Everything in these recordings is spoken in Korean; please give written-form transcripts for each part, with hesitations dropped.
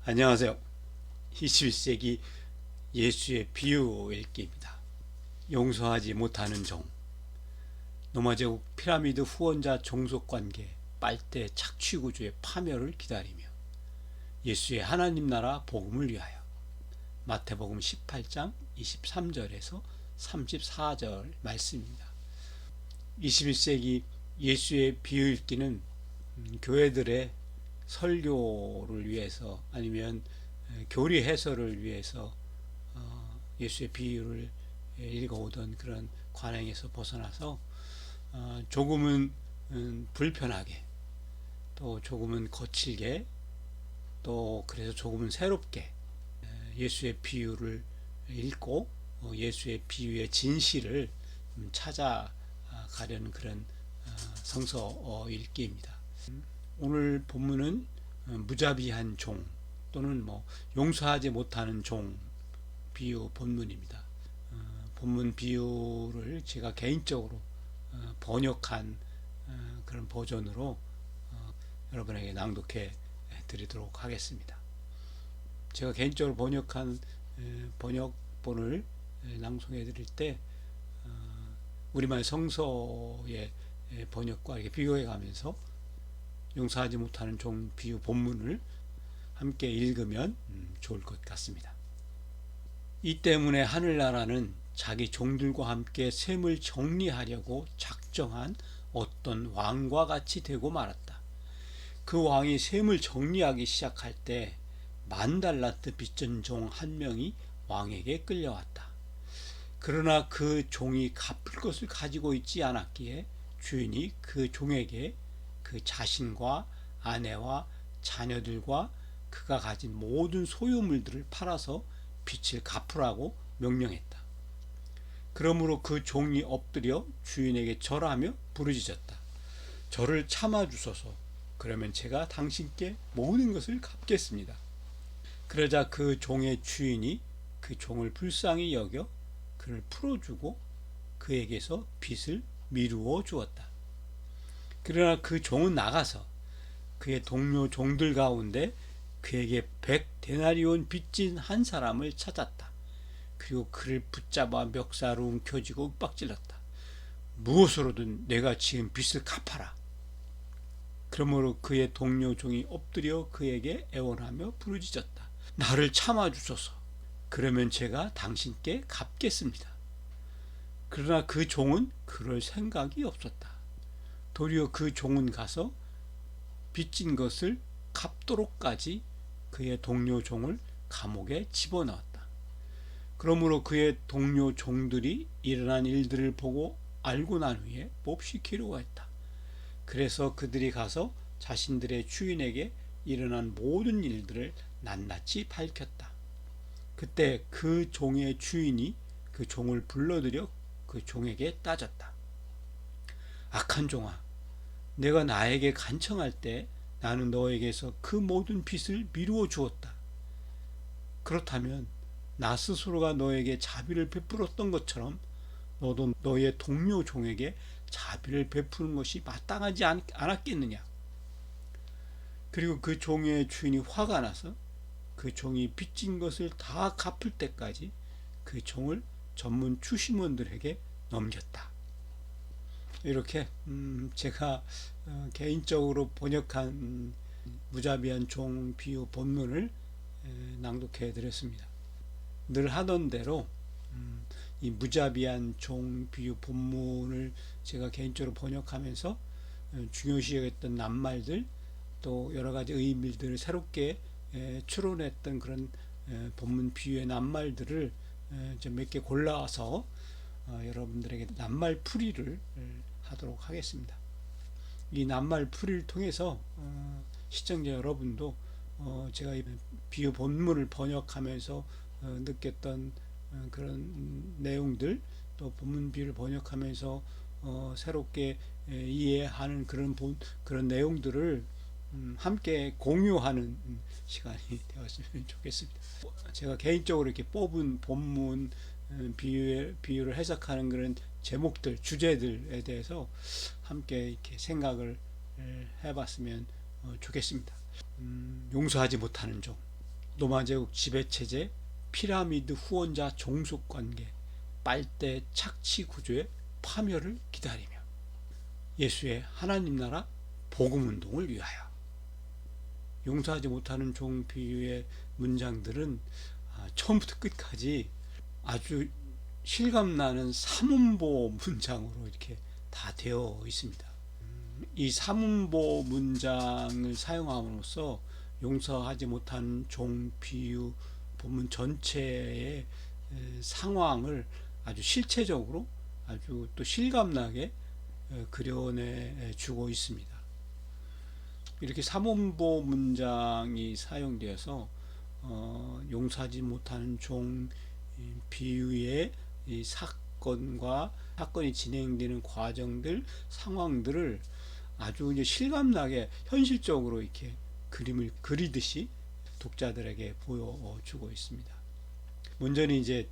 안녕하세요. 21세기 예수의 비유 읽기입니다. 용서하지 못하는 종. 로마제국 피라미드 후원자 종속관계 빨대 착취구조의 파멸을 기다리며 예수의 하나님 나라 복음을 위하여. 마태복음 18장 23절에서 34절 말씀입니다. 21세기 예수의 비유 읽기는 교회들의 설교를 위해서 아니면 교리 해설을 위해서 예수의 비유를 읽어오던 그런 관행에서 벗어나서 조금은 불편하게, 또 조금은 거칠게, 또 그래서 조금은 새롭게 예수의 비유를 읽고 예수의 비유의 진실을 찾아가려는 그런 성서 읽기입니다. 오늘 본문은 무자비한 종 또는 용서하지 못하는 종 비유 본문입니다. 본문 비유를 제가 개인적으로 번역한 그런 버전으로 여러분에게 낭독해 드리도록 하겠습니다. 제가 개인적으로 번역한 번역본을 낭송해 드릴 때 우리말 성서의 번역과 이렇게 비교해 가면서 용서하지 못하는 종 비유 본문을 함께 읽으면 좋을 것 같습니다. 이 때문에 하늘나라는 자기 종들과 함께 셈을 정리하려고 작정한 어떤 왕과 같이 되고 말았다. 그 왕이 셈을 정리하기 시작할 때 10,000달란트 빚진 종 한 명이 왕에게 끌려왔다. 그러나 그 종이 갚을 것을 가지고 있지 않았기에 주인이 그 종에게 그 자신과 아내와 자녀들과 그가 가진 모든 소유물들을 팔아서 빚을 갚으라고 명령했다. 그러므로 그 종이 엎드려 주인에게 절하며 부르짖었다. 저를 참아주소서. 그러면 제가 당신께 모든 것을 갚겠습니다. 그러자 그 종의 주인이 그 종을 불쌍히 여겨 그를 풀어주고 그에게서 빚을 미루어 주었다. 그러나 그 종은 나가서 그의 동료 종들 가운데 그에게 100데나리온 빚진 한 사람을 찾았다. 그리고 그를 붙잡아 멱살로 움켜쥐고 윽박질렀다. 무엇으로든 내가 지은 빚을 갚아라. 그러므로 그의 동료 종이 엎드려 그에게 애원하며 부르짖었다. 나를 참아주소서. 그러면 제가 당신께 갚겠습니다. 그러나 그 종은 그럴 생각이 없었다. 도리어 그 종은 가서 빚진 것을 갚도록까지 그의 동료 종을 감옥에 집어넣었다. 그러므로 그의 동료 종들이 일어난 일들을 보고 알고 난 후에 몹시키려고 했다. 그래서 그들이 가서 자신들의 주인에게 일어난 모든 일들을 낱낱이 밝혔다. 그때 그 종의 주인이 그 종을 불러들여 그 종에게 따졌다. 악한 종아, 내가 나에게 간청할 때 나는 너에게서 그 모든 빚을 미루어 주었다. 그렇다면 나 스스로가 너에게 자비를 베풀었던 것처럼 너도 너의 동료 종에게 자비를 베푸는 것이 마땅하지 않았겠느냐. 그리고 그 종의 주인이 화가 나서 그 종이 빚진 것을 다 갚을 때까지 그 종을 전문 추심원들에게 넘겼다. 이렇게 제가 개인적으로 번역한 무자비한 종 비유 본문을 낭독해 드렸습니다. 늘 하던 대로 이 무자비한 종 비유 본문을 제가 개인적으로 번역하면서 중요시 여겼던 낱말들, 또 여러 가지 의미들을 새롭게 추론했던 그런 본문 비유의 낱말들을 몇 개 골라서 여러분들에게 낱말 풀이를 하도록 하겠습니다. 이 낱말 풀이를 통해서 시청자 여러분도 제가 이 비유 본문을 번역하면서 느꼈던 그런 내용들, 또 본문 비유를 번역하면서 새롭게 이해하는 그런 내용들을 함께 공유하는 시간이 되었으면 좋겠습니다. 제가 개인적으로 이렇게 뽑은 본문 비유를 해석하는 그런 제목들, 주제들에 대해서 함께 이렇게 생각을 해봤으면 좋겠습니다. 용서하지 못하는 종, 로마 제국 지배체제, 피라미드 후원자 종속관계, 빨대 착취 구조의 파멸을 기다리며 예수의 하나님 나라 복음운동을 위하여. 용서하지 못하는 종 비유의 문장들은 처음부터 끝까지 아주 실감나는 삼음보 문장으로 이렇게 다 되어 있습니다. 이 삼음보 문장을 사용함으로써 용서하지 못하는 종 비유 본문 전체의 상황을 아주 실체적으로 아주 또 실감나게 그려내 주고 있습니다. 이렇게 삼음보 문장이 사용되어서 용서하지 못하는 종 비유의 이 사건이 진행되는 과정들, 상황들을 아주 이제 실감나게 현실적으로 이렇게 그림을 그리듯이 독자들에게 보여주고 있습니다. 먼저는 이제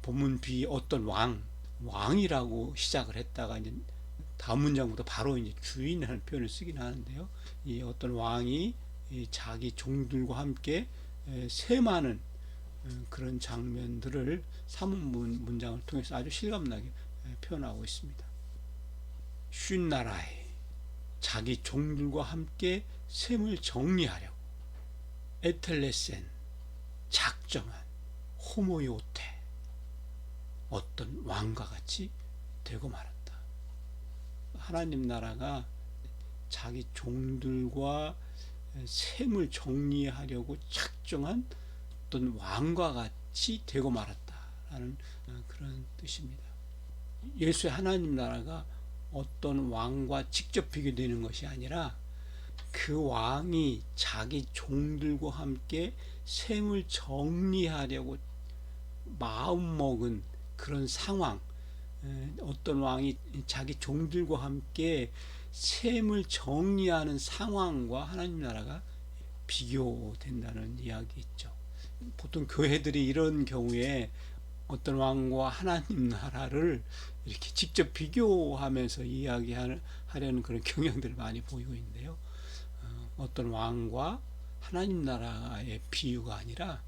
본문 비 어떤 왕이라고 시작을 했다가 이제 다음 문장부터 바로 이제 주인이라는 표현을 쓰긴 하는데요. 이 어떤 왕이 자기 종들과 함께 세마는 그런 장면들을 삼문 문장을 통해서 아주 실감나게 표현하고 있습니다. 쉰 나라에 자기 종들과 함께 셈을 정리하려고 에텔레센 작정한 호모요테 어떤 왕과 같이 되고 말았다. 하나님 나라가 자기 종들과 셈을 정리하려고 작정한 어떤 왕과 같이 되고 말았다라는 그런 뜻입니다. 예수의 하나님 나라가 어떤 왕과 직접 비교되는 것이 아니라 그 왕이 자기 종들과 함께 셈을 정리하려고 마음먹은 그런 상황, 어떤 왕이 자기 종들과 함께 셈을 정리하는 상황과 하나님 나라가 비교된다는 이야기있죠. 보통 교회들이 이런 경우에 어떤 왕과 하나님 나라를 이렇게 직접 비교하면서 이야기하려는 그런 경향들을 많이 보이고 있는데요. 어떤 왕과 하나님 나라의 비유가 아니라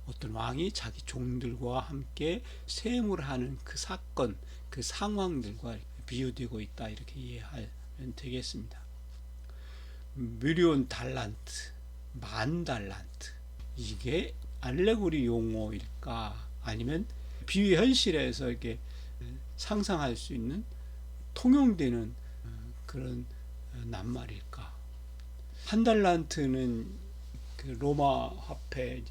어떤 왕이 자기 종들과 함께 세움을 하는 그 사건, 그 상황들과 비유되고 있다, 이렇게 이해하면 되겠습니다. 미리온 달란트, 만 달란트, 이게 알레고리 용어일까, 아니면 비유 현실에서 이렇게 상상할 수 있는 통용되는 그런 낱말일까? 한 달란트는 그 로마 화폐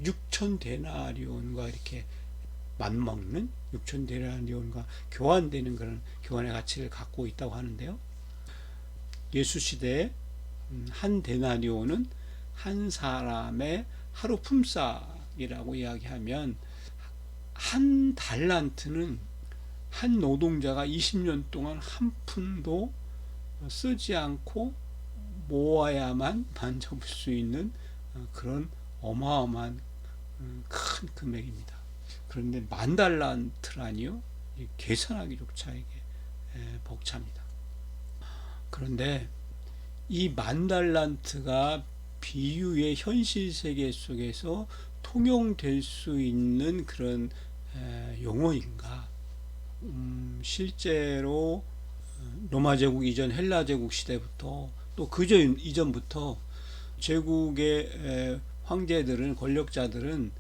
6천 데나리온과 이렇게 맞먹는 6천 데나리온과 교환되는 그런 교환의 가치를 갖고 있다고 하는데요. 예수 시대에 한 데나리온은 한 사람의 하루 품삯이라고 이야기하면, 한 달란트는 한 노동자가 20년 동안 한 푼도 쓰지 않고 모아야만 만져볼 수 있는 그런 어마어마한 큰 금액입니다. 그런데 만 달란트라니요? 계산하기조차 이게 벅찹니다. 그런데 이 만 달란트가 비유의 현실 세계 속에서 통용될 수 있는 그런 용어인가? 실제로 로마 제국 이전 헬라 제국 시대부터 또 그저 이전부터 제국의 황제들은, 권력자들은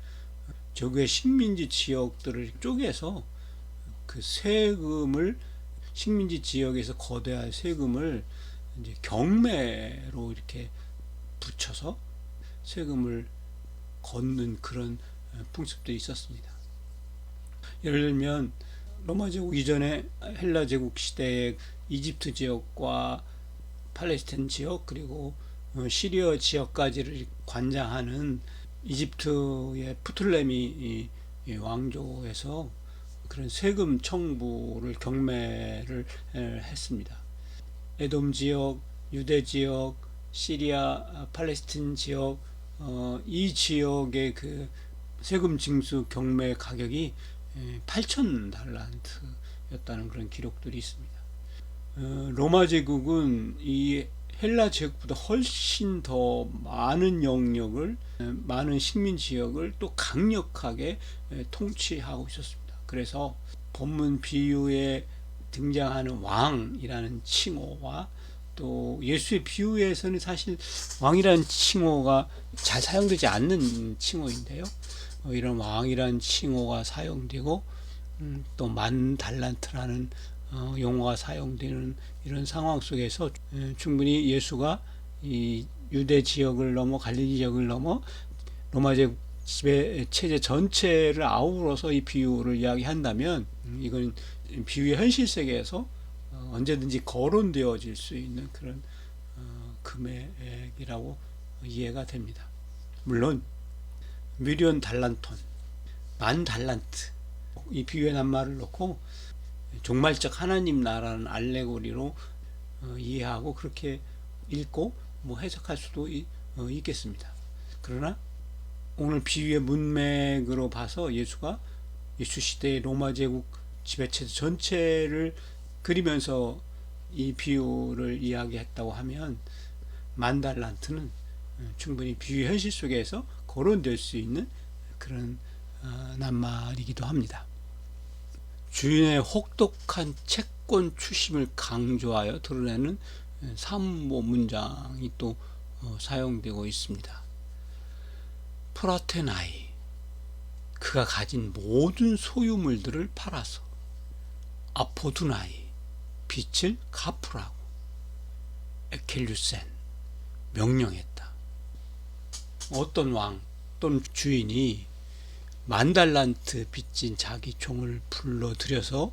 제국의 식민지 지역들을 쪼개서 그 세금을, 식민지 지역에서 거대한 세금을 이제 경매로 이렇게 붙여서 세금을 걷는 그런 풍습도 있었습니다. 예를 들면 로마 제국 이전에 헬라 제국 시대의 이집트 지역과 팔레스타인 지역, 그리고 시리아 지역까지를 관장하는 이집트의 프톨레미 왕조에서 그런 세금 청구를 경매를 했습니다. 에돔 지역, 유대 지역, 시리아, 팔레스타인 지역, 이 지역의 그 세금 징수 경매 가격이 8천 달란트였다는 그런 기록들이 있습니다. 로마 제국은 이 헬라 제국보다 훨씬 더 많은 영역을, 많은 식민 지역을 또 강력하게 통치하고 있었습니다. 그래서 본문 비유에 등장하는 왕이라는 칭호와 또 예수의 비유에서는 사실 왕이라는 칭호가 잘 사용되지 않는 칭호인데요. 이런 왕이라는 칭호가 사용되고 또 만 달란트라는 용어가 사용되는 이런 상황 속에서 충분히 예수가 이 유대 지역을 넘어 갈릴리 지역을 넘어 로마 제국 지배 체제 전체를 아우러서 이 비유를 이야기한다면 이건 비유의 현실 세계에서 언제든지 거론되어질 수 있는 그런 금액이라고 이해가 됩니다. 물론 미리온 달란톤, 만 달란트, 이 비유의 낱말을 놓고 종말적 하나님 나라는 알레고리로 이해하고 그렇게 읽고 뭐 해석할 수도 있겠습니다. 그러나 오늘 비유의 문맥으로 봐서 예수가 예수 시대의 로마 제국 지배체제 전체를 그리면서 이 비유를 이야기했다고 하면 만 달란트는 충분히 비유 현실 속에서 거론될 수 있는 그런 낱말이기도 합니다. 주인의 혹독한 채권 추심을 강조하여 드러내는 사문보 문장이 또 사용되고 있습니다. 프라테나이, 그가 가진 모든 소유물들을 팔아서. 아포두나이, 빚을 갚으라고. 에켈류센, 명령했다. 어떤 왕 또는 주인이 만 달란트 빚진 자기 종을 불러들여서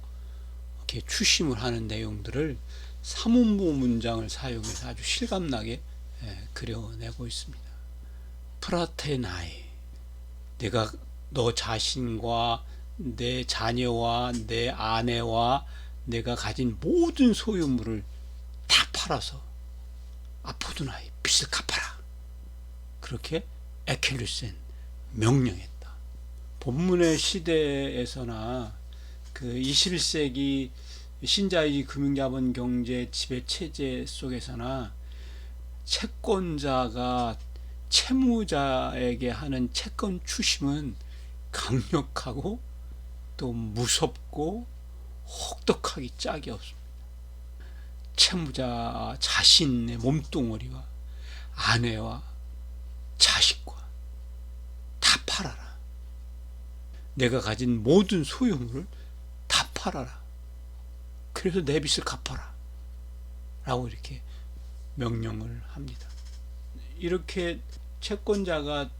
이렇게 추심을 하는 내용들을 사문보 문장을 사용해서 아주 실감나게 그려내고 있습니다. 프라테나이, 내가 너 자신과 내 자녀와 내 아내와 내가 가진 모든 소유물을 다 팔아서 아포두나이, 빚을 갚아라. 그렇게 에켈류센, 명령했다. 본문의 시대에서나 그 21세기 신자유주의 금융자본 경제 지배 체제 속에서나 채권자가 채무자에게 하는 채권 추심은 강력하고 또 무섭고 혹독하기 짝이 없습니다. 채무자 자신의 몸뚱어리와 아내와 자식과 다 팔아라. 내가 가진 모든 소유물을 다 팔아라. 그래서 내 빚을 갚아라. 라고 이렇게 명령을 합니다. 이렇게 채권자가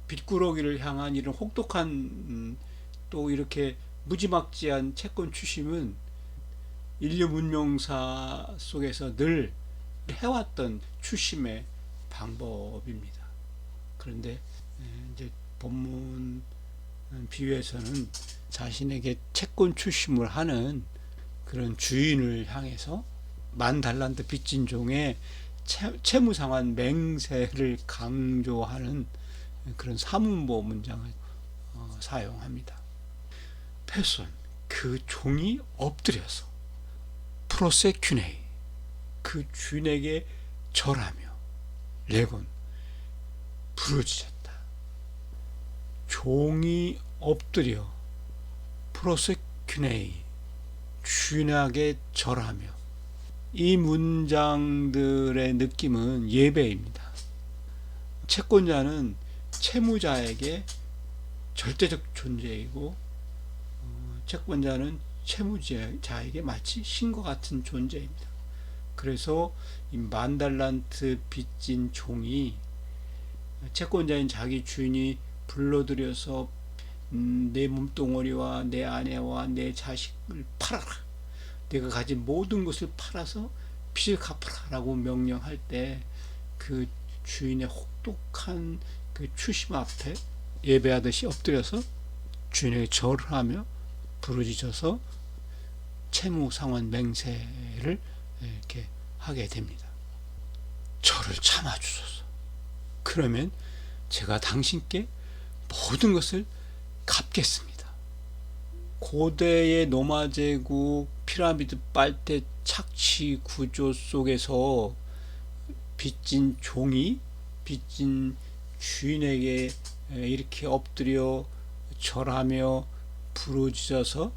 빚꾸러기를 향한 이런 혹독한 또 이렇게 무지막지한 채권 추심은 인류 문명사 속에서 늘 해왔던 추심의 방법입니다. 그런데 이제 본문 비유에서는 자신에게 채권 추심을 하는 그런 주인을 향해서 만 달란트 빚진 종의 채무 상환 맹세를 강조하는 그런 사문보 문장을 사용합니다. 페손, 그 종이 엎드려서 프로세큐네이, 그 주인에게 절하며 레곤, 부르짖었다. 종이 엎드려 프로세큐네이, 주인에게 절하며. 이 문장들의 느낌은 예배입니다. 채권자는 채무자에게 절대적 존재이고 채권자는 채무자에게 마치 신과 같은 존재입니다. 그래서 이 만 달란트 빚진 종이 채권자인 자기 주인이 불러들여서 내 몸뚱어리와 내 아내와 내 자식을 팔아라. 내가 가진 모든 것을 팔아서 빚을 갚아라 라고 명령할 때 그 주인의 혹독한 그 추심 앞에 예배하듯이 엎드려서 주인에게 절을 하며 부르짖어서 채무 상환 맹세를 이렇게 하게 됩니다. 저를 참아주소서. 그러면 제가 당신께 모든 것을 갚겠습니다. 고대의 로마 제국 피라미드 빨대 착취 구조 속에서 빚진 종이 빚진 주인에게 이렇게 엎드려 절하며 부르짖어서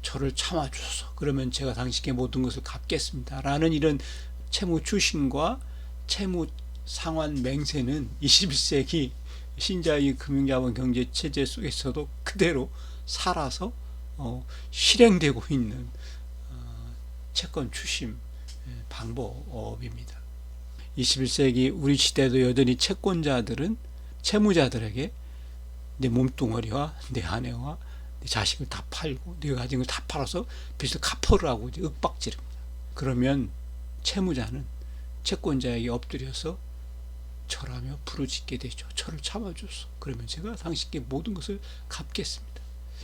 저를 참아주소서, 그러면 제가 당신께 모든 것을 갚겠습니다 라는 이런 채무 추심과 채무 상환 맹세는 21세기 신자의 금융자본 경제 체제 속에서도 그대로 살아서 실행되고 있는 채권 추심 방법입니다. 21세기 우리 시대도 여전히 채권자들은 채무자들에게 내 몸뚱어리와 내 아내와 내 자식을 다 팔고 내가 가진 걸 다 팔아서 빚을 갚으라고 윽박지릅니다. 그러면 채무자는 채권자에게 엎드려서 절하며 부르짖게 되죠. 저를 참아줘서, 그러면 제가 당신께 모든 것을 갚겠습니다.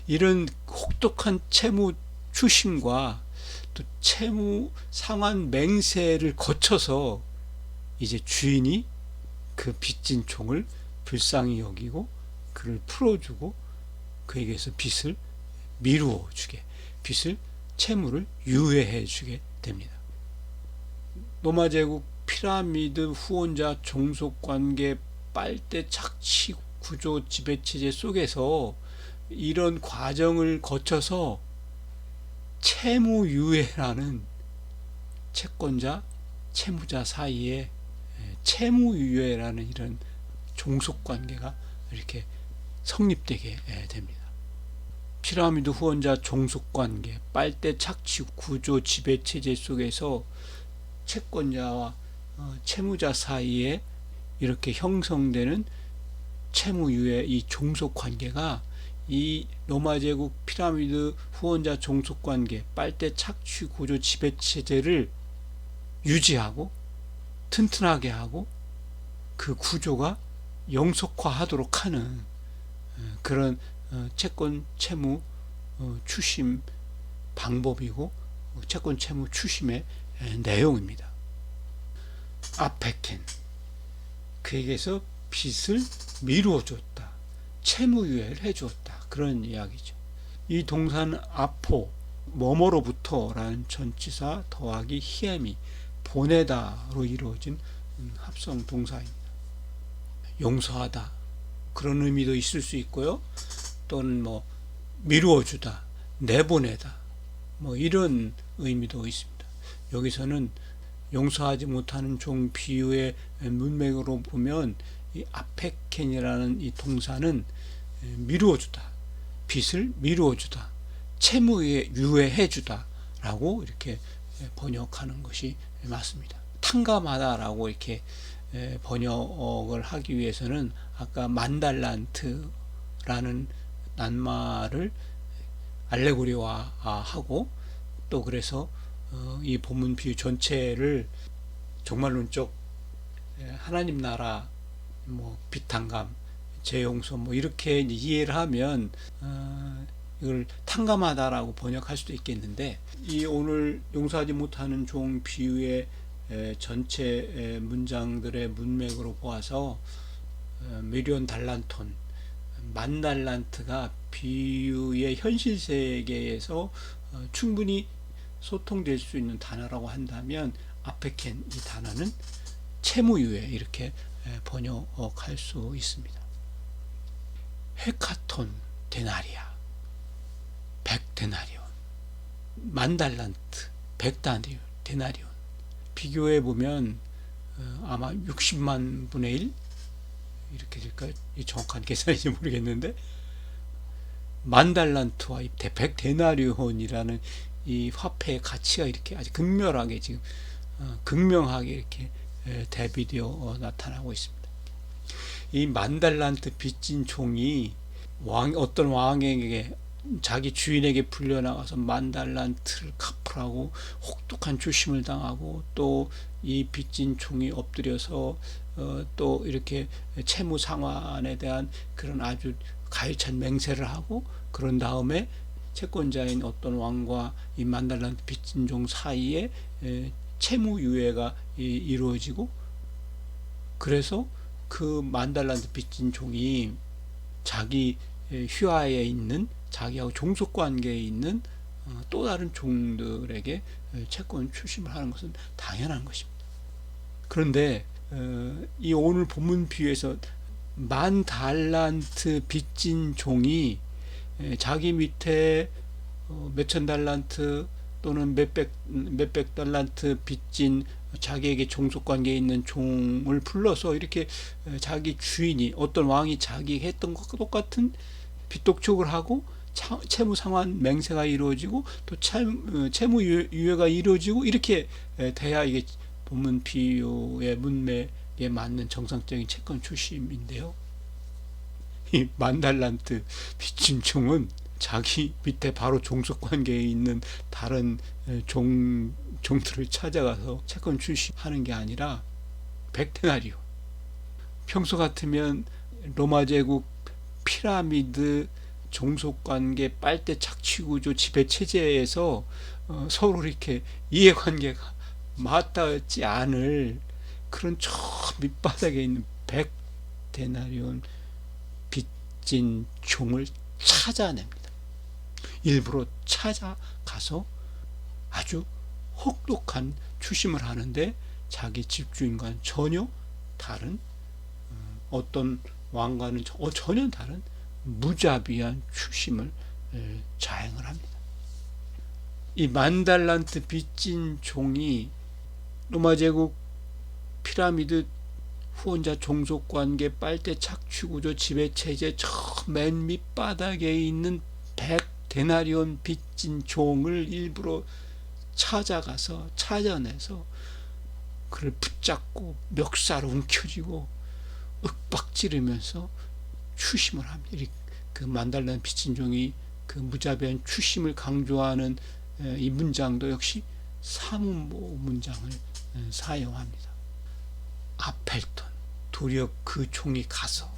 이런 혹독한 채무 추심과 또 채무 상환 맹세를 거쳐서 이제 주인이 그 빚진 종을 불쌍히 여기고 그를 풀어주고 그에게서 빚을 미루어 주게, 빚을 채무를 유예해 주게 됩니다. 로마 제국 피라미드 후원자 종속관계 빨대 착취 구조 지배체제 속에서 이런 과정을 거쳐서 채무유예라는 채권자 채무자 사이에 채무유예라는 이런 종속관계가 이렇게 성립되게 됩니다. 피라미드 후원자 종속관계 빨대 착취 구조 지배체제 속에서 채권자와 채무자 사이에 이렇게 형성되는 채무유예 이 종속관계가 이 로마 제국 피라미드 후원자 종속관계 빨대 착취 구조 지배체제를 유지하고 튼튼하게 하고 그 구조가 영속화하도록 하는 그런 채권 채무 추심 방법이고 채권 채무 추심의 내용입니다. 아페켄, 그에게서 빚을 미루어 줬다, 채무유예를 해주었다, 그런 이야기죠. 이 동사는 아포, 뭐뭐로부터 라는 전치사 더하기 히에미, 보내다로 이루어진 합성 동사입니다. 용서하다, 그런 의미도 있을 수 있고요, 또는 뭐 미루어 주다, 내보내다, 뭐 이런 의미도 있습니다. 여기서는 용서하지 못하는 종 비유의 문맥으로 보면 이 아페켄이라는 이 동사는 미루어 주다, 빚을 미루어 주다, 채무에 유예해 주다 라고 이렇게 번역하는 것이 맞습니다. 탕감하다라고 이렇게 번역을 하기 위해서는 아까 만달란트라는 낱말을 알레고리화하고 또 그래서 이 본문 비유 전체를 종말론적 하나님 나라 뭐 빚탕감 재용서 뭐 이렇게 이해를 하면 이걸 탕감하다라고 번역할 수도 있겠는데, 이 오늘 용서하지 못하는 종 비유의 전체 문장들의 문맥으로 보아서 미리온 달란톤, 만 달란트가 비유의 현실 세계에서 충분히 소통될 수 있는 단어라고 한다면 아페켄 이 단어는 채무유예 이렇게 번역할 수 있습니다. 헤카톤 데나리아 100데나리온, 만달란트 100데나리온 비교해 보면 아마 60만 분의 1 이렇게 될까요? 정확한 계산인지 모르겠는데 만달란트와 100데나리온이라는 이 화폐의 가치가 이렇게 아주 극명하게 지금 극명하게 이렇게 대비되어 나타나고 있습니다. 이 만달란트 빚진 종이 어떤 왕에게 자기 주인에게 불려나가서 만달란트를 갚으라고 혹독한 추심을 당하고 또 이 빚진 종이 엎드려서 또 이렇게 채무 상환에 대한 그런 아주 가열찬 맹세를 하고 그런 다음에 채권자인 어떤 왕과 이 만달란트 빚진 종 사이에 채무 유예가 이루어지고, 그래서 그 만달란트 빚진 종이 자기 휘하에 있는 자기하고 종속관계에 있는 또 다른 종들에게 채권 추심을 하는 것은 당연한 것입니다. 그런데 이 오늘 본문 비유에서 10,000달란트 빚진 종이 자기 밑에 몇천 달란트 또는 몇백 달란트 빚진 자기에게 종속관계에 있는 종을 불러서 이렇게 자기 주인이 어떤 왕이 자기에게 했던 것과 똑같은 빚독촉을 하고 채무 상환 맹세가 이루어지고 또 채무 유예가 이루어지고 이렇게 돼야 이게 본문 비유의 문맥에 맞는 정상적인 채권 출심인데요. 이 10,000달란트 빚진 종은 자기 밑에 바로 종속관계에 있는 다른 종들을 찾아가서 채권 출시하는 게 아니라 100데나리온. 평소 같으면 로마 제국 피라미드 종속관계 빨대 착취구조 지배체제에서 서로 이렇게 이해관계가 맞닿지 않을 그런 저 밑바닥에 있는 100데나리온 빚진 종을 찾아냅니다. 일부러 찾아가서 아주 혹독한 추심을 하는데 자기 집주인과는 전혀 다른 어떤 왕과는 전혀 다른 무자비한 추심을 자행을 합니다. 이 10,000달란트 빚진 종이 로마 제국 피라미드 후원자 종속관계 빨대 착취구조 지배체제 저 맨 밑바닥에 있는 100데나리온 빚진 종을 일부러 찾아가서 찾아내서 그를 붙잡고 멱살 움켜쥐고 윽박지르면서 추심을 합니다. 그 10,000달란트 빚진 종이 그 무자비한 추심을 강조하는 이 문장도 역시 사문보 문장을 사용합니다. 아펠톤 도리어 그 종이 가서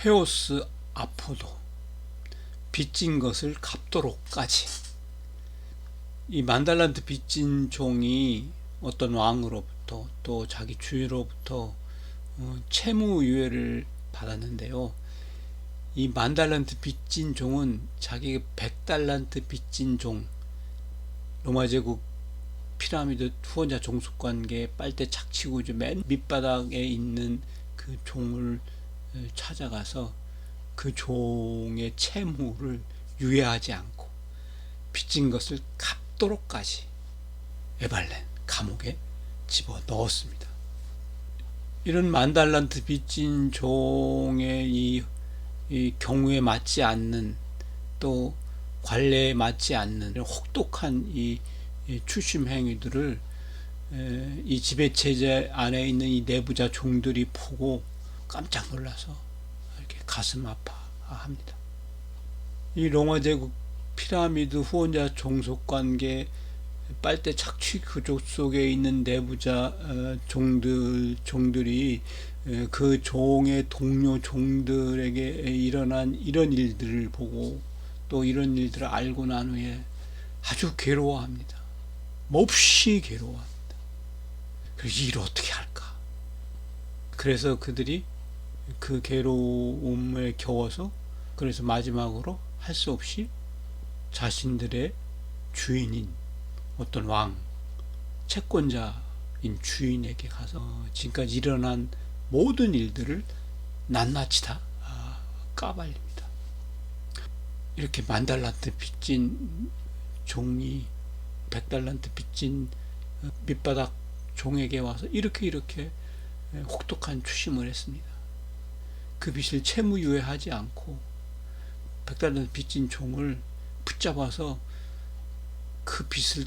헤오스 아포도 빚진 것을 갚도록까지. 이 10,000달란트 빚진 종이 어떤 왕으로부터 또 자기 주인으로부터 채무 유예를 받았는데요. 이 10,000달란트 빚진 종은 자기가 100달란트 빚진 종, 로마 제국 피라미드 후원자 종속관계 빨대 착취구조 맨 밑바닥에 있는 그 종을 찾아가서 그 종의 채무를 유예하지 않고 빚진 것을 갚도록까지 에발렌 감옥에 집어 넣었습니다. 이런 10,000달란트 빚진 종의 이 경우에 맞지 않는 또 관례에 맞지 않는 혹독한 이 추심 행위들을 이 지배체제 안에 있는 이 내부자 종들이 보고 깜짝 놀라서 이렇게 가슴 아파합니다. 이 로마 제국 피라미드 후원자 종속관계 빨대 착취 구조 속에 있는 내부자 종들이 그 종의 동료 종들에게 일어난 이런 일들을 보고 또 이런 일들을 알고 난 후에 아주 괴로워합니다. 몹시 괴로워합니다. 그래서 이를 어떻게 할까? 그래서 그들이 그 괴로움에 겨워서 그래서 마지막으로 할 수 없이 자신들의 주인인 어떤 왕, 채권자인 주인에게 가서 지금까지 일어난 모든 일들을 낱낱이 다 까발립니다. 이렇게 10,000달란트 빚진 종이 100달란트 빚진 밑바닥 종에게 와서 이렇게 혹독한 추심을 했습니다. 그 빚을 채무유예하지 않고 100달란트 빚진 종을 붙잡아서 그 빚을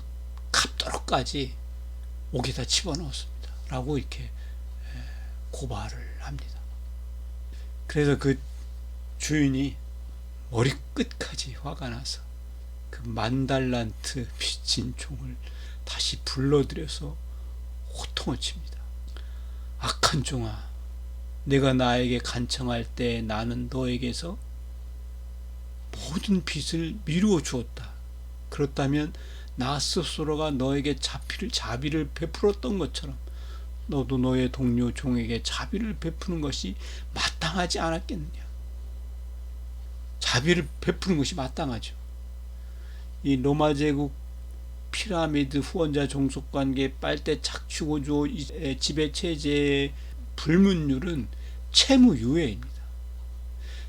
갚도록까지 옥에다 집어넣었습니다. 라고 이렇게 고발을 합니다. 그래서 그 주인이 머리끝까지 화가 나서 그 10,000달란트 빚진 종을 다시 불러들여서 호통을 칩니다. 악한 종아, 내가 나에게 간청할 때 나는 너에게서 모든 빚을 미루어 주었다. 그렇다면 나 스스로가 너에게 자비를 베풀었던 것처럼 너도 너의 동료 종에게 자비를 베푸는 것이 마땅하지 않았겠느냐. 자비를 베푸는 것이 마땅하죠. 이 로마 제국 피라미드 후원자 종속관계 빨대 착취구조 지배체제의 불문율은 채무유예입니다.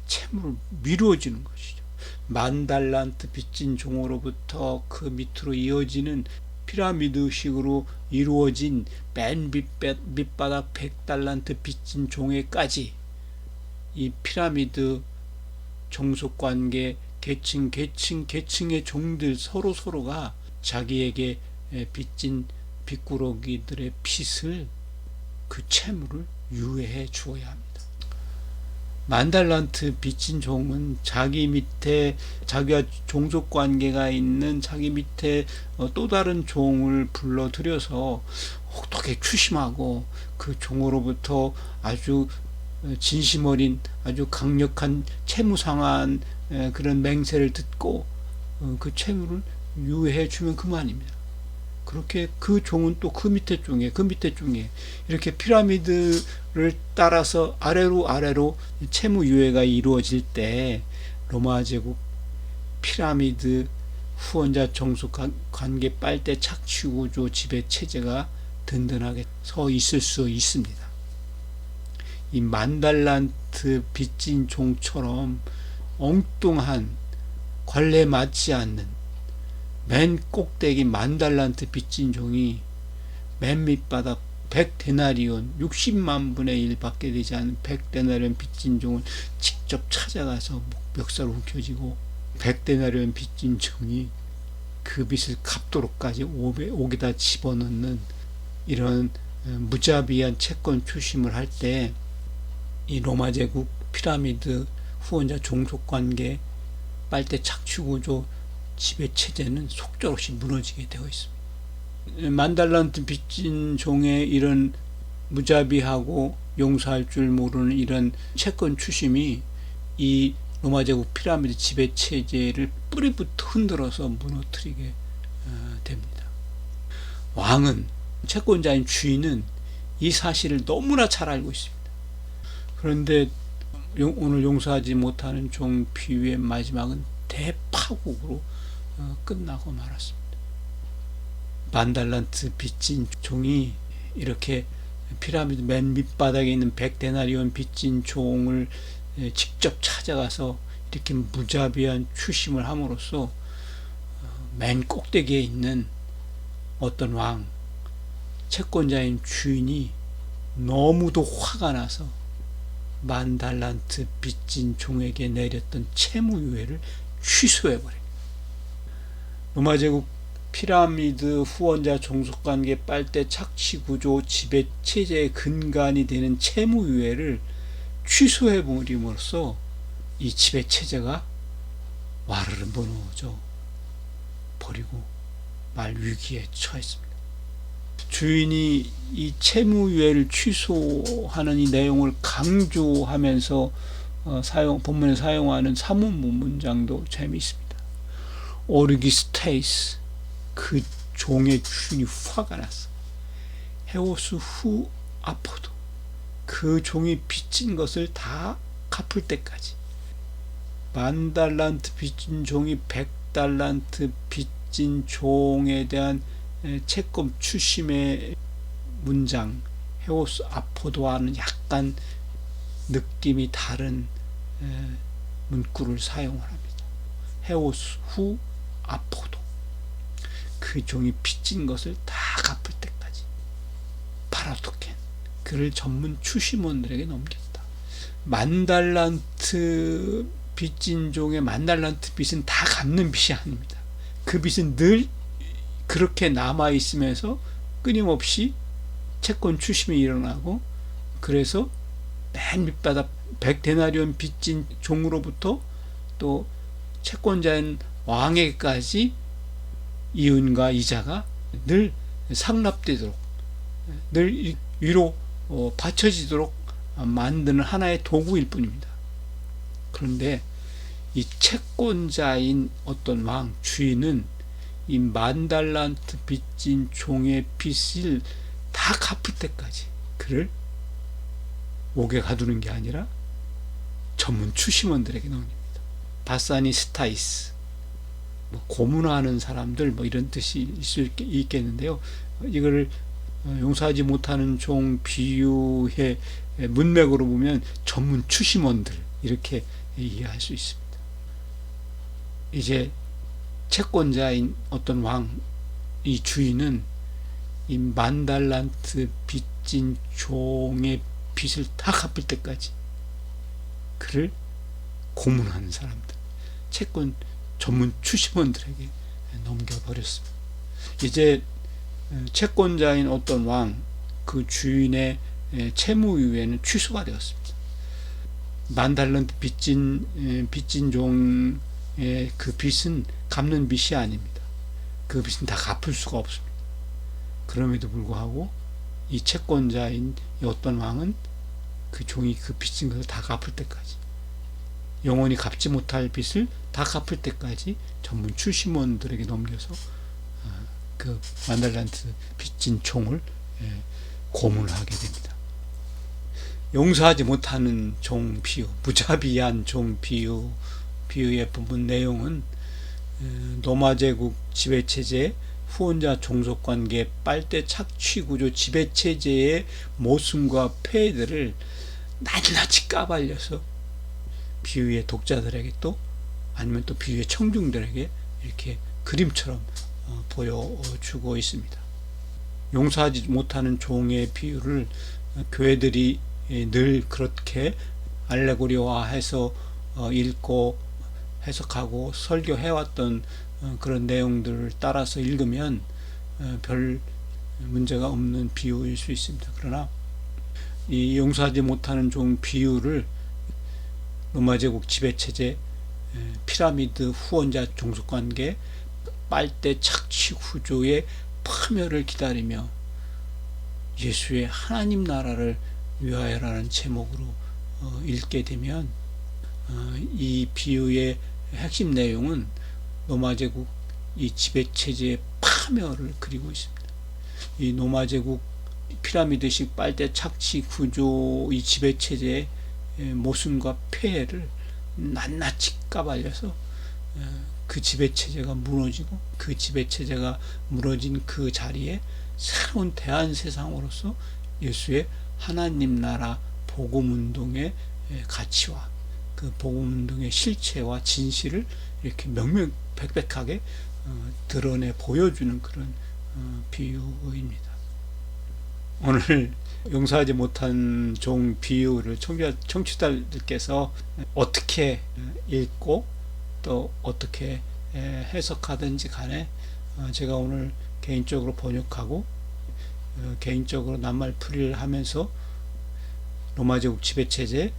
채무를 미루어지는 것이죠. 만달란트 빚진 종으로부터 그 밑으로 이어지는 피라미드식으로 이루어진 맨 밑바닥 100달란트 빚진 종에까지 이 피라미드 종속관계 계층의 종들 서로가 자기에게 빚진 빚꾸러기들의 빚을, 그 채무를 유예해 주어야 합니다. 만달란트 빚진 종은 자기 밑에 자기와 종속관계가 있는 자기 밑에 또 다른 종을 불러들여서 혹독하게 추심하고 그 종으로부터 아주 진심 어린 아주 강력한 채무상한 그런 맹세를 듣고 그 채무를 유예해 주면 그만입니다. 그렇게 그 종은 또 그 밑에 종에 이렇게 피라미드를 따라서 아래로 채무 유예가 이루어질 때 로마 제국 피라미드 후원자 종속관계 빨대 착취구조 지배 체제가 든든하게 서 있을 수 있습니다. 이 만달란트 빚진 종처럼 엉뚱한 관례 맞지 않는 맨 꼭대기 만달란트 빚진 종이 맨 밑바닥 100데나리온 60만 분의 1 밖에 되지 않은 100데나리온 빚진 종을 직접 찾아가서 멱살을 움켜쥐고 100데나리온 빚진 종이 그 빚을 갚도록까지 옥에다 집어넣는 이런 무자비한 채권 추심을 할 때 이 로마 제국 피라미드 후원자 종속관계 빨대 착취구조 지배체제는 속절없이 무너지게 되어 있습니다. 만달란트 빚진 종의 이런 무자비하고 용서할 줄 모르는 이런 채권 추심이 이 로마 제국 피라미드 지배체제를 뿌리부터 흔들어서 무너뜨리게 됩니다. 왕은, 채권자인 주인은 이 사실을 너무나 잘 알고 있습니다. 그런데 오늘 용서하지 못하는 종 비유의 마지막은 대파국으로 끝나고 말았습니다. 만달란트 빚진 종이 이렇게 피라미드 맨 밑바닥에 있는 100데나리온 빚진 종을 직접 찾아가서 이렇게 무자비한 추심을 함으로써 맨 꼭대기에 있는 어떤 왕, 채권자인 주인이 너무도 화가 나서 만달란트 빚진 종에게 내렸던 채무유예를 취소해버립니다. 로마 제국 피라미드 후원자 종속관계 빨대 착취구조 지배체제의 근간이 되는 채무유예를 취소해버림으로써 이 지배체제가 와르르 무너져 버리고 말 위기에 처했습니다. 주인이 이 채무유예를 취소하는 이 내용을 강조하면서 본문에 사용하는 사문부 문장도 재미있습니다. 오르기스테이스, 그 종의 주인이 화가 났어. 헤오스 후 아포도, 그 종이 빚진 것을 다 갚을 때까지. 만달란트 빚진 종이 100달란트 빚진 종에 대한 채권 추심의 문장 헤오스 아포도와는 약간 느낌이 다른 문구를 사용을 합니다. 헤오스 후 아포도, 그 종이 빚진 것을 다 갚을 때까지. 파라토켄, 그를 전문 추심원들에게 넘겼다. 만달란트 빚진 종의 만달란트 빚은 다 갚는 빚이 아닙니다. 그 빚은 늘 그렇게 남아있으면서 끊임없이 채권 추심이 일어나고, 그래서 맨 밑바닥 100데나리온 빚진 종으로부터 또 채권자인 왕에게까지 이윤과 이자가 늘 상납되도록, 늘 위로 받쳐지도록 만드는 하나의 도구일 뿐입니다. 그런데 이 채권자인 어떤 왕, 주인은 이 만달란트 빚진 종의 빚을 다 갚을 때까지 그를 옥에 가두는 게 아니라 전문 추심원들에게 넘깁니다. 바사니 스타이스, 뭐 고문하는 사람들 뭐 이런 뜻이 있겠는데요. 이걸 용서하지 못하는 종 비유의 문맥으로 보면 전문 추심원들 이렇게 이해할 수 있습니다. 이제 채권자인 어떤 왕, 이 주인은 이 10,000달란트 빚진 종의 빚을 다 갚을 때까지 그를 고문하는 사람들, 채권 전문 추심원들에게 넘겨버렸습니다. 이제 채권자인 어떤 왕, 그 주인의 채무유예는 취소가 되었습니다. 10,000달란트 빚진 종의 그 빚은 갚는 빚이 아닙니다. 그 빚은 다 갚을 수가 없습니다. 그럼에도 불구하고 이 채권자인 어떤 왕은 그 종이 그 빚진 것을 다 갚을 때까지, 영원히 갚지 못할 빚을 다 갚을 때까지 전문 추심원들에게 넘겨서 그 10,000달란트 빚진 종을 고문하게 됩니다. 용서하지 못하는 종 비유, 무자비한 종 비유의 부분 내용은 로마 제국 지배체제, 후원자 종속관계, 빨대 착취구조 지배체제의 모순과 폐해들을 낱낱이 까발려서 비유의 독자들에게 또 아니면 또 비유의 청중들에게 이렇게 그림처럼 보여주고 있습니다. 용서하지 못하는 종의 비유를 교회들이 늘 그렇게 알레고리화해서 읽고 해석하고 설교해왔던 그런 내용들을 따라서 읽으면 별 문제가 없는 비유일 수 있습니다. 그러나 이 용서하지 못하는 종 비유를 로마 제국 지배체제, 피라미드 후원자 종속관계, 빨대 착취 구조의 파멸을 기다리며 예수의 하나님 나라를 위하여라는 제목으로 읽게 되면 이 비유의 핵심 내용은 로마 제국 이 지배체제의 파멸을 그리고 있습니다. 이 로마 제국 피라미드식 빨대 착취 구조 이 지배체제의 모순과 폐해를 낱낱이 까발려서 그 지배체제가 무너지고 그 지배체제가 무너진 그 자리에 새로운 대한세상으로서 예수의 하나님 나라 복음운동의 가치와 그 복음운동의 실체와 진실을 이렇게 명명백백하게 드러내 보여주는 그런 비유입니다. 오늘 용서하지 못한 종 비유를 청취자들께서 어떻게 읽고 또 어떻게 해석하든지 간에 제가 오늘 개인적으로 번역하고 개인적으로 낱말풀이를 하면서 로마 제국 지배체제,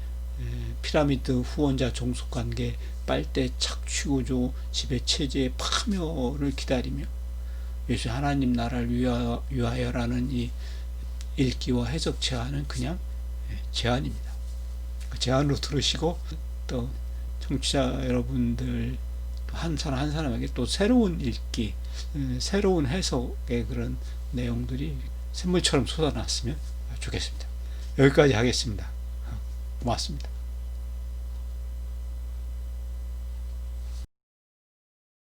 피라미드 후원자 종속관계, 빨대 착취구조 지배체제의 파멸을 기다리며 예수 하나님 나라를 위하여라는 이 읽기와 해석 제안은 그냥 제안입니다. 제안으로 들으시고 또 청취자 여러분들 한 사람 한 사람에게 또 새로운 읽기, 새로운 해석의 그런 내용들이 샘물처럼 쏟아났으면 좋겠습니다. 여기까지 하겠습니다. 고맙습니다.